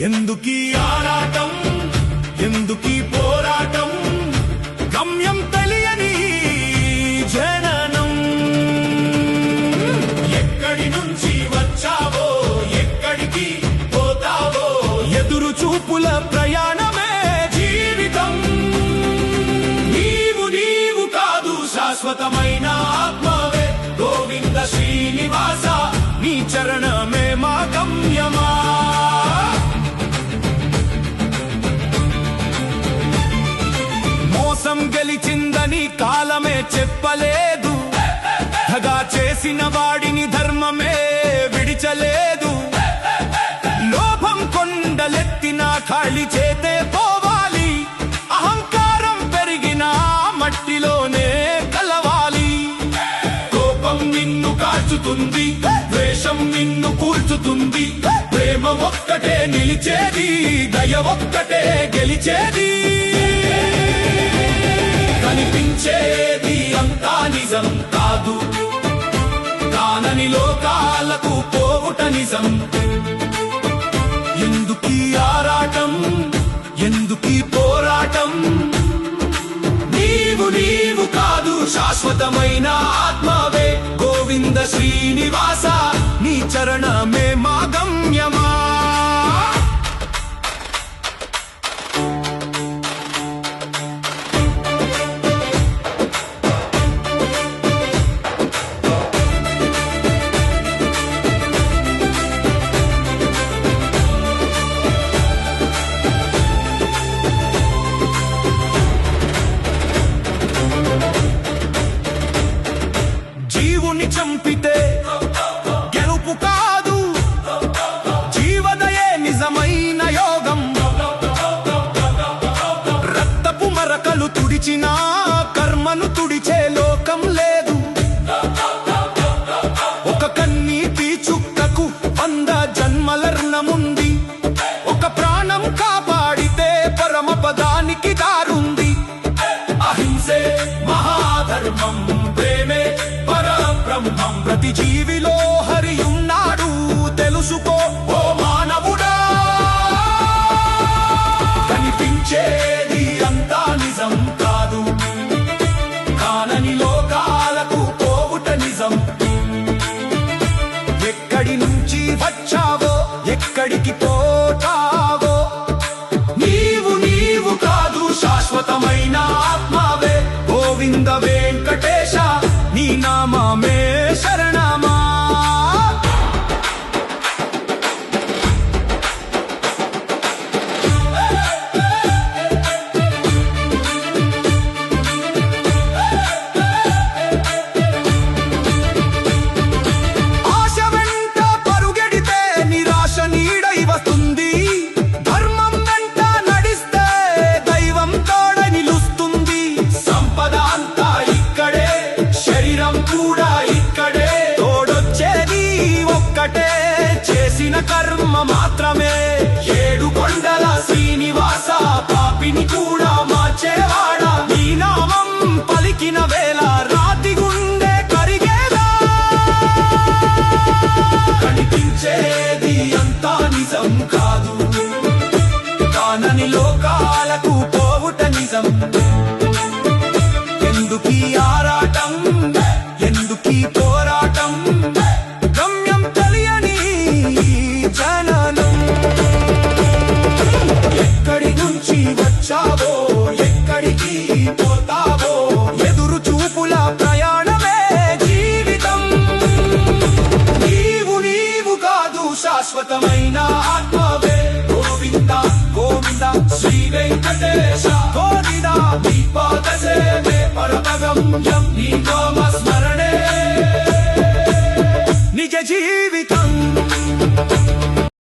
ఎందుకీ ఆరాటం, ఎందుకీ పోరాటం, గమ్యం తెలియని జననం. ఎక్కడి నుంచి వచ్చావో, ఎక్కడికి పోతావో, ఎదురు చూపుల ప్రయాణమే జీవితం. నీవు కాదు శాశ్వతమైన ఆత్మవే, గోవింద శ్రీనివాస నీ చరణమే మా గమ్యమా. మోసం గెలిచిందని కాలమే చెప్పలేదు, దగా చేసిన వాడిని ధర్మమే విడిచలేదు. లోభం కొండలెత్తిన ఖాళీ చేతే పోవాలి, అహంకారం పెరిగిన మట్టిలోనే కలవాలి. కోపం నిన్ను కాల్చుతుంది, ద్వేషం నిన్ను కూల్చుతుంది. ప్రేమ ఒక్కటే నిలిచేది, దయ ఒక్కటే గెలిచేది. కనిపించేది అంతా నిజం కాదు, కానని లోకాలకు పోవుట నిజం. ఎందుకీ ఆరాటం, ఎందుకీ పోరాటం, నీవు కాదు శాశ్వతమైన ఆత్మవే, గోవింద శ్రీనివాస నీ చరణమే మా గమ్యమా. జీవుని చంపితే గెలుపు కాదు, జీవదయే నిజమైన యోగం. రక్తపు మరకలు తుడిచిన కర్మను తుడిచే లోకం లేదు. ఒక కన్నీటి చుక్కకు 100 జన్మలర్ణముంది. ఒక ప్రాణం కాపాడితే పరమ పదానికి దారుంది. అహింసే మహాధర్మం, ప్రేమే పరబ్రహ్మం. ప్రతి జీవిలో హరియున్నాడు తెలుసుకో ఓ మానవుడా. కనిపించేది అంతా నిజం కాదు, కానని లోకాలకు పోవుట నిజం. ఎక్కడి నుంచి వచ్చావో, ఎక్కడికి పోతావో, నీవు కాదు శాశ్వతమైన ఆత్మవే, గోవింద వెంకటేశ నీ నామమే శరణమా. ఆశ వెంట పరుగెడితే నిరాశ నీడై వస్తుంది. ధర్మం వెంట నడిస్తే దైవం తోడ నిలుస్తుంది. సంపద అంతా ఇక్కడే, శరీరం కూడా ఇక్కడే. తోడొచ్చేది ఒక్కటే, చేసిన కర్మ మాత్రమే. 7 కొండల శ్రీనివాస పాపిని కూడా మార్చేవాడా. నీ నామం పలికిన వేళ రాతి గుండె కరిగేదా. కనిపించేది అంతా నిజం కాదు, కానని లోకాలకు పోవుట నిజం. ఎందుకీ ఆరాటం, ఎందుకీ పోరాటం, గమ్యం తెలియని జననం. ఎక్కడి నుంచి వచ్చావో, ఎక్కడికి పోతావో, ఎదురు చూపుల ప్రయాణమే జీవితం. నీవు కాదు శాశ్వతమైన ఆత్మవే, గోవింద గోవింద శ్రీ వెంకటేశ గోవింద నీ పాద సేవే పరమగమ్యం. నీ నామ స్మరణే నిజ జీవి